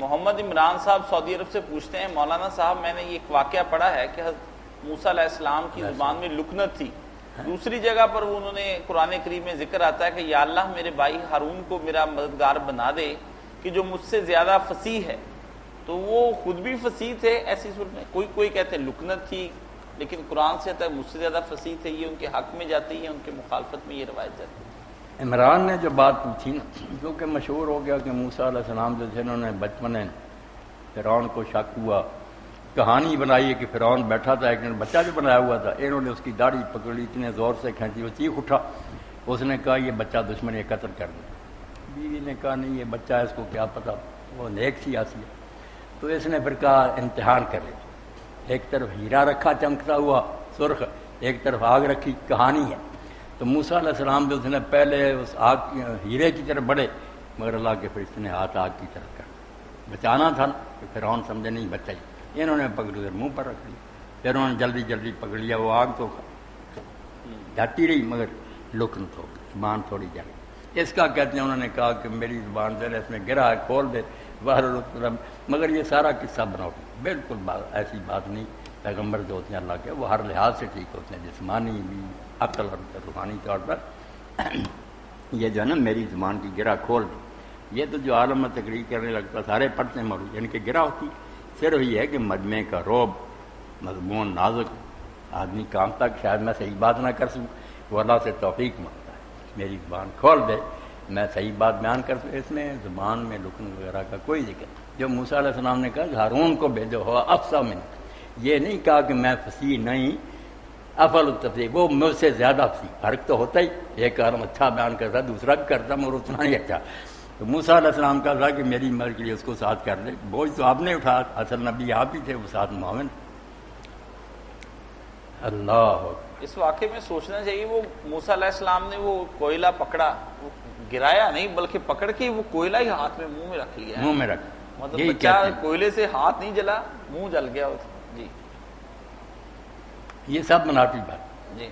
محمد عمران صاحب سعودی عرب سے پوچھتے ہیں، مولانا صاحب میں نے یہ ایک واقعہ پڑھا ہے کہ حضرت موسیٰ علیہ السلام کی زبان میں لکنت تھی، دوسری جگہ پر انہوں نے قرآن کریم میں ذکر آتا ہے کہ یا اللہ میرے بھائی ہارون کو میرا مددگار بنا دے کہ جو مجھ سے زیادہ فصیح ہے، تو وہ خود بھی فصیح تھے ایسی صورت میں؟ کوئی کہتے ہیں لکنت تھی، لیکن قرآن سے آتا ہے مجھ سے زیادہ فصیح تھے، یہ ان کے حق میں جاتی ہے، ان کے مخالفت میں یہ روایت جاتی ہے۔ عمران نے جو بات پوچھی نا، کیونکہ مشہور ہو گیا کہ موسیٰ علیہ السلام جو تھے انہوں نے بچپن میں فرعون کو شک ہوا، کہانی بنائی ہے کہ فرعون بیٹھا تھا، ایک بچہ جو بنایا ہوا تھا، انہوں نے اس کی داڑھی پکڑی، اتنے زور سے کھینچی، وہ چیخ اٹھا، اس نے کہا یہ بچہ دشمن یہ قتل کر دے۔ بیوی نے کہا نہیں یہ بچہ ہے، اس کو کیا پتا، وہ نیک سی آسی ہے۔ تو اس نے پھر کہا امتحان کرے، ایک طرف ہیرا رکھا چمکتا ہوا سرخ، ایک طرف آگ رکھی، کہانی ہے۔ تو موسیٰ علیہ السلام جو تھے پہلے اس آگ ہیرے کی طرف بڑھے، مگر اللہ کے فرشتے نے ہاتھ آگ کی طرف کر بچانا تھا کہ فرعون سمجھے نہیں بچہ ہی، انہوں نے پکڑ کر منہ پر رکھ لیا، پھر انہوں نے جلدی جلدی پکڑ لیا، وہ آگ تو جاتی رہی مگر لکن تو زبان تھوڑی جل۔ اس کا کہتے ہیں انہوں نے کہا کہ میری زبان جو ہے اس میں گرا ہے، کھول دے باہر، مگر یہ سارا قصہ بناؤ، بالکل ایسی بات نہیں۔ پیغمبر جو ہوتے ہیں اللہ کے وہ ہر لحاظ سے ٹھیک ہوتے ہیں، جسمانی بھی، عقل اور روحانی طور پر۔ یہ جو ہے نا میری زبان کی گرا کھول دی، یہ تو جو عالم میں تقریر کرنے لگتا سارے پڑھتے ہیں مولوی، یعنی کہ گرا ہوتی، صرف یہ ہے کہ مجمع کا روب، مضمون نازک، آدمی کام تک شاید میں صحیح بات نہ کر سکوں، وہ اللہ سے توفیق مانگتا ہے، میری زبان کھول دے میں صحیح بات بیان کر سکوں۔ اس میں زبان میں لکن وغیرہ کا کوئی ذکر نہیں۔ جو موسیٰ علیہ السلام نے کہا ہارون کو بھیجو ہوا افصح من، یہ نہیں کہا کہ میں فصیح نہیں، افضل التفصیح، وہ مجھ سے زیادہ فصیح، فرق تو ہوتا ہی، ایک عالم اچھا بیان کرتا دوسرا بھی کرتا مگر اتنا ہی اچھا۔ تو موسیٰ علیہ السلام کا تھا کہ میری مدد کے لیے اس کو ساتھ کر لے، بوجھ تو آپ نے اٹھا، اصل نبی آپ ہی تھے، وہ ساتھ معاون۔ اللہ اس واقعے میں سوچنا چاہیے، وہ موسیٰ علیہ السلام نے وہ کوئلہ پکڑا، وہ گرایا نہیں بلکہ پکڑ کے وہ کوئلہ ہی ہاتھ میں منہ میں رکھ لیا، منہ میں رکھ، مطلب بچہ کوئلے سے ہاتھ نہیں جلا، منہ جل گیا۔ جی یہ سب منافی بات۔ جی